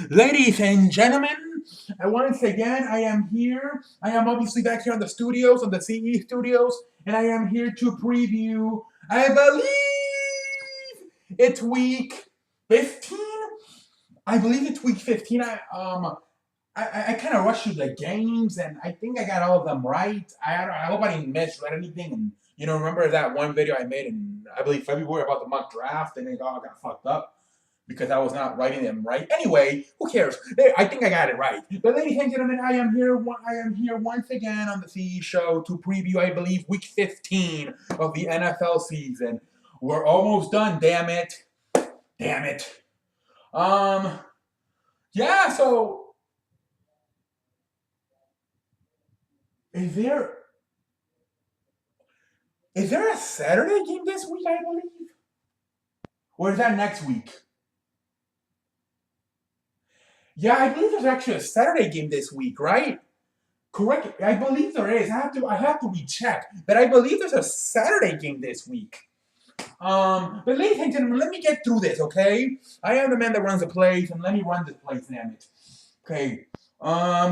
Ladies and gentlemen, once again, I am here. I am obviously back here on the studios, on the CE studios, and I am here to preview, I believe it's week 15? I believe it's week 15. I kind of rushed through the games, and I think I got all of them right. I hope I didn't misread anything. And remember that one video I made in I believe February about the mock draft, and it all got fucked up because I was not writing them right. Anyway, who cares? I think I got it right. But ladies and gentlemen, I am here. I am here once again on the CE show to preview, I believe, week 15 of the NFL season. We're almost done. Damn it! Damn it! Yeah. So is there a Saturday game this week? I believe, or is that next week? Yeah, I believe there's actually a Saturday game this week, right? Correct. I believe there is. I have to recheck, but I believe there's a Saturday game this week. But ladies and gentlemen, let me get through this, okay? I am the man that runs the place, and let me run this place, damn it. Okay.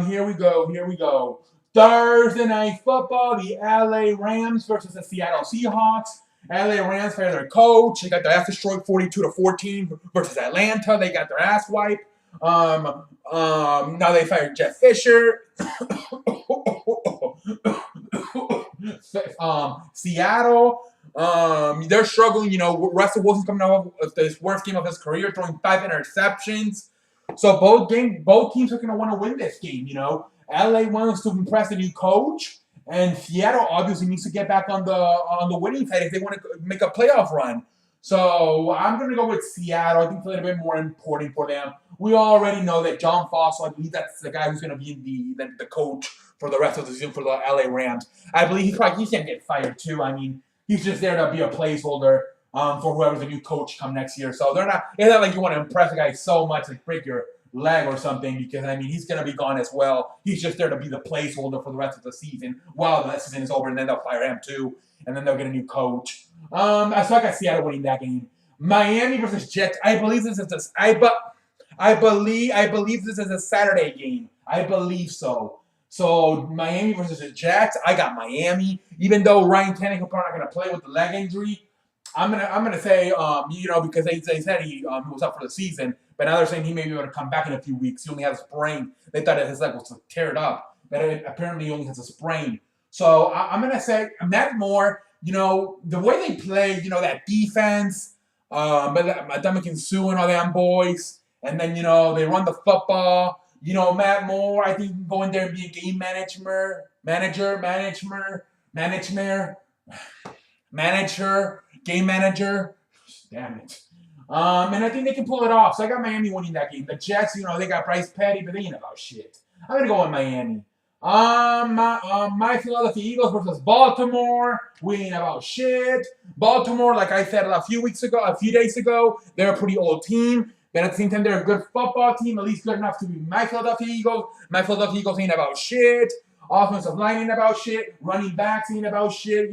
Here we go. Here we go. Thursday night football: the LA Rams versus the Seattle Seahawks. LA Rams fired their coach. They got their ass destroyed 42-14 versus Atlanta. They got their ass wiped. Now they fired Jeff Fisher. Seattle. They're struggling. Russell Wilson's coming off of the worst game of his career, throwing 5 interceptions. So both teams are going to want to win this game. LA wants to impress the new coach, and Seattle obviously needs to get back on the winning side if they want to make a playoff run. So I'm going to go with Seattle. I think it's a little bit more important for them. We already know that John Fossil, I believe that's the guy who's going to be the coach for the rest of the season for the LA Rams. I believe he's going to get fired too. I mean, he's just there to be a placeholder for whoever's the new coach come next year. So it's not like you want to impress the guy so much, like break your leg or something, because he's going to be gone as well. He's just there to be the placeholder for the rest of the season while the season is over, and then they'll fire him too, and then they'll get a new coach. So I got Seattle winning that game. Miami versus Jets. I believe this is a Saturday game. I believe so. So Miami versus the Jets. I got Miami, even though Ryan Tannehill probably not going to play with the leg injury. I'm gonna say because they said he was out for the season, but now they're saying he may be able to come back in a few weeks. He only has a sprain. They thought that his leg was teared up, but apparently he only has a sprain. So I'm gonna say Matt Moore. The way they play, that defense, but Ndamukong Suh and all them boys, and then they run the football. Matt Moore, I think, can go in there and be a game manager, game manager. Damn it. And I think they can pull it off. So I got Miami winning that game. The Jets, they got Bryce Petty, but they ain't about shit. I'm gonna go with Miami. My Philadelphia Eagles versus Baltimore. We ain't about shit. Baltimore, like I said a few days ago, they're a pretty old team. But at the same time, they're a good football team, at least good enough to be my Philadelphia Eagles. My Philadelphia Eagles ain't about shit. Offensive line ain't about shit. Running backs ain't about shit,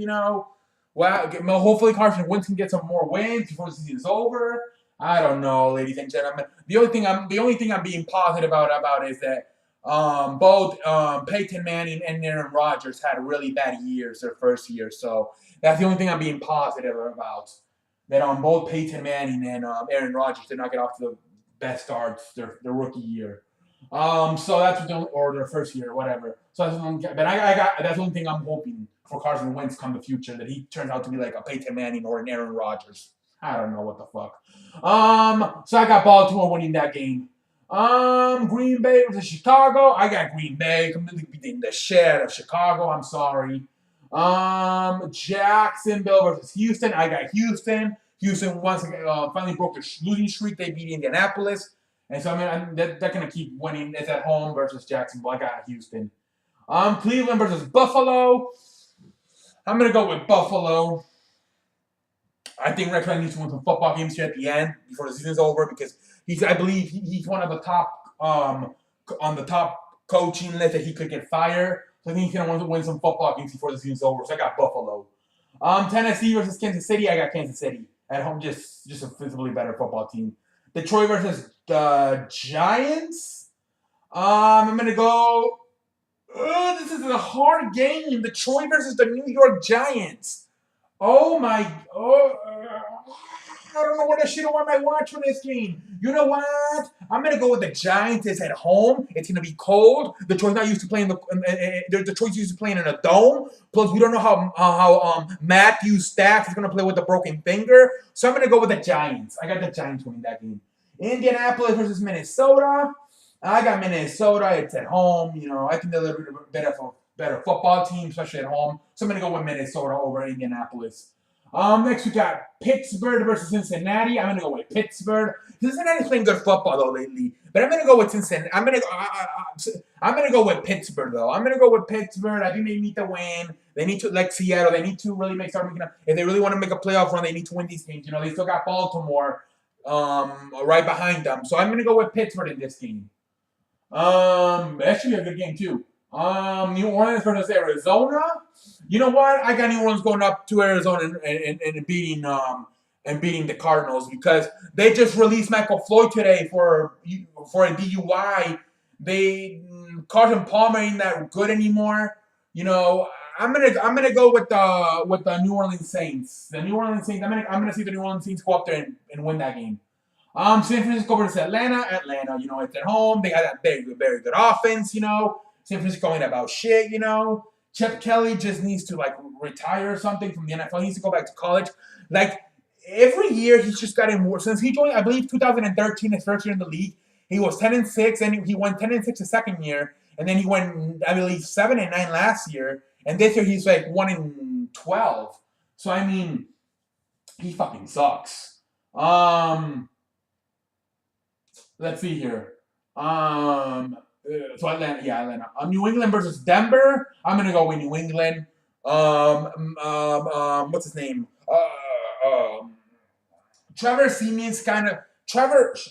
Well, hopefully Carson Wentz can get some more wins before the season is over. I don't know, ladies and gentlemen. The only thing I'm being positive about is that both Peyton Manning and Aaron Rodgers had really bad years their first year. So that's the only thing I'm being positive about. That both Peyton Manning and Aaron Rodgers did not get off to the best starts their rookie year. So that's or their first year or whatever. So that's the only, but that's the only thing I'm hoping for Carson Wentz come the future, that he turns out to be like a Peyton Manning or an Aaron Rodgers. I don't know what the fuck. So I got Baltimore winning that game. Green Bay versus Chicago. I got Green Bay completely beating the shit out of Chicago. I'm sorry. Jacksonville versus Houston. I got Houston. Houston once again finally broke the losing streak. They beat Indianapolis. And so, they're going to keep winning. It's at home versus Jacksonville. I got Houston. Cleveland versus Buffalo. I'm going to go with Buffalo. I think Rex Ryan needs to win some football games here at the end before the season's over, because I believe he's one of the top on the top coaching list that he could get fired. So I think he's going to want to win some football games before the season's over. So I got Buffalo. Tennessee versus Kansas City. I got Kansas City at home. Just a visibly better football team. Detroit versus the Giants. I'm gonna go. This is a hard game. Detroit versus the New York Giants. Oh my! I don't know what I should have won my watch for this game. You know what? I'm gonna go with the Giants. It's at home. It's gonna be cold. Detroit's not used to playing Detroit's used to playing in a dome. Plus, we don't know how Matthew Stafford is gonna play with a broken finger. So I'm gonna go with the Giants. I got the Giants winning that game. Indianapolis versus Minnesota. I got Minnesota. It's at home. You know, I think they're a little bit better football team, especially at home. So I'm gonna go with Minnesota over Indianapolis. Next we got Pittsburgh versus Cincinnati. I'm gonna go with Pittsburgh. Cincinnati's playing good football though lately, but I'm gonna go with Cincinnati. I'm gonna go with Pittsburgh though. I'm gonna go with Pittsburgh. I think they need to win. They need to, like Seattle, they need to really start making up. If they really want to make a playoff run, they need to win these games. You know, they still got Baltimore right behind them. So I'm gonna go with Pittsburgh in this game. That should be a good game too. New Orleans versus Arizona. You know what? I got New Orleans going up to Arizona and beating the Cardinals because they just released Michael Floyd today for a DUI. Carson Palmer ain't that good anymore. You know, I'm gonna go with the New Orleans Saints. The New Orleans Saints. I'm gonna see the New Orleans Saints go up there and win that game. San Francisco versus Atlanta. Atlanta, you know, it's at home. They got that very good offense, you know. San Francisco ain't about shit, you know. Chip Kelly just needs to, like, retire or something from the NFL. He needs to go back to college. Like, every year he's just gotten more. Since he joined, I believe, 2013, his first year in the league, he was 10-6, and he went 10-6 the second year. And then he went, I believe, 7-9 last year. And this year he's, like, 1-12. So, I mean, he fucking sucks. Let's see here. So Atlanta. New England versus Denver. I'm gonna go with New England. What's his name? Trevor Siemian's kind of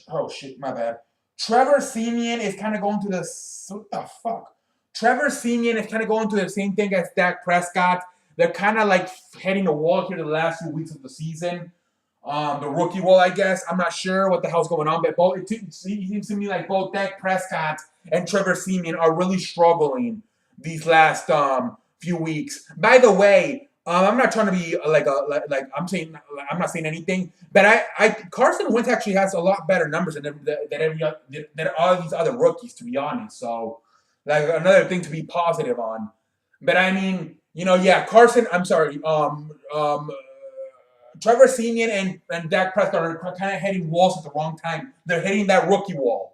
Oh shit, my bad. Trevor Siemian is kind of going through this. What the fuck? Trevor Siemian is kind of going through the same thing as Dak Prescott. They're kind of like heading the wall here the last few weeks of the season. The rookie wall, I guess. I'm not sure what the hell's going on, but it seems to me like both Dak Prescott and Trevor Siemian are really struggling these last few weeks. By the way, I'm not trying to be I'm not saying anything, but Carson Wentz actually has a lot better numbers than all these other rookies, to be honest. So, like, another thing to be positive on. But I mean, you know, yeah, Carson. I'm sorry. Trevor Siemian and Dak Prescott are kind of hitting walls at the wrong time. They're hitting that rookie wall.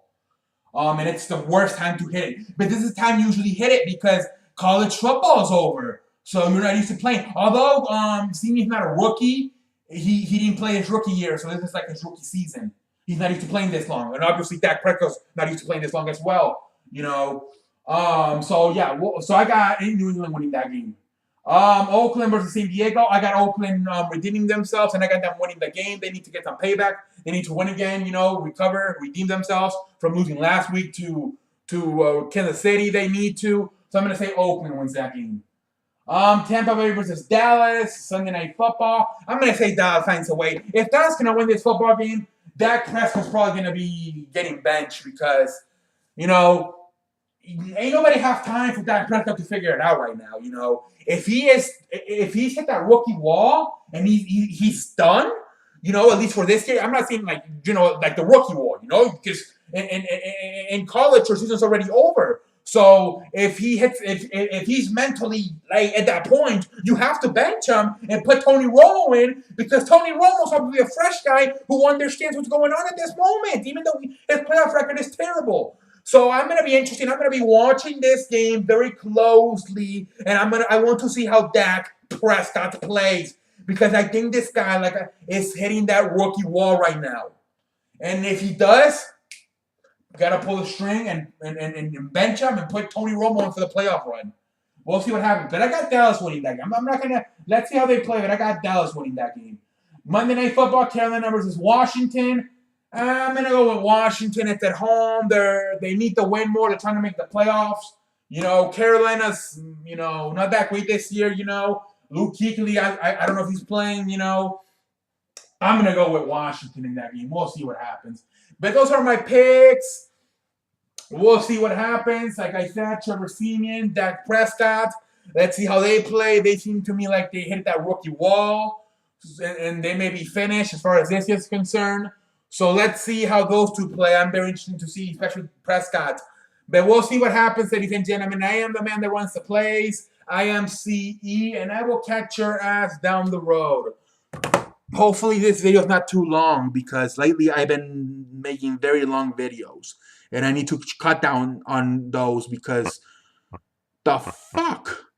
And it's the worst time to hit it. But this is the time you usually hit it because college football is over. So you're not used to playing. Although Siemian's not a rookie, he didn't play his rookie year, so this is like his rookie season. He's not used to playing this long. And obviously Dak Prescott's not used to playing this long as well. You know. So I got New England winning that game. Oakland versus San Diego. I got Oakland redeeming themselves, and I got them winning the game. They need to get some payback. They need to win again, you know, recover, redeem themselves from losing last week to Kansas City. They need to. So I'm going to say Oakland wins that game. Tampa Bay versus Dallas, Sunday Night Football. I'm going to say Dallas finds a way. If Dallas can win this football game, Dak Prescott's probably going to be getting benched because, you know, ain't nobody have time for Dak Prescott to figure it out right now, you know. If he's hit that rookie wall and he's done, you know, at least for this year. I'm not saying like, you know, like the rookie wall, you know, because in college your season's already over. So if he's mentally like at that point, you have to bench him and put Tony Romo in because Tony Romo's probably a fresh guy who understands what's going on at this moment, even though his playoff record is terrible. So I'm gonna be interested. I'm gonna be watching this game very closely, and I want to see how Dak Prescott plays because I think this guy is hitting that rookie wall right now, and if he does, gotta pull the string and bench him and put Tony Romo in for the playoff run. We'll see what happens. But I got Dallas winning that game. I'm not gonna let's see how they play, but I got Dallas winning that game. Monday Night Football, Carolina versus Washington. I'm going to go with Washington. It's at home. They need to win more. They're trying to make the playoffs. You know, Carolina's, you know, not that great this year, you know. Luke Kuechly, I don't know if he's playing, you know. I'm going to go with Washington in that game. We'll see what happens. But those are my picks. We'll see what happens. Like I said, Trevor Siemian, Dak Prescott. Let's see how they play. They seem to me like they hit that rookie wall, and they may be finished as far as this is concerned. So let's see how those two play. I'm very interested to see, especially Prescott. But we'll see what happens, ladies and gentlemen. I am the man that runs the plays. I am CE, and I will catch your ass down the road. Hopefully this video is not too long because lately I've been making very long videos. And I need to cut down on those because the fuck?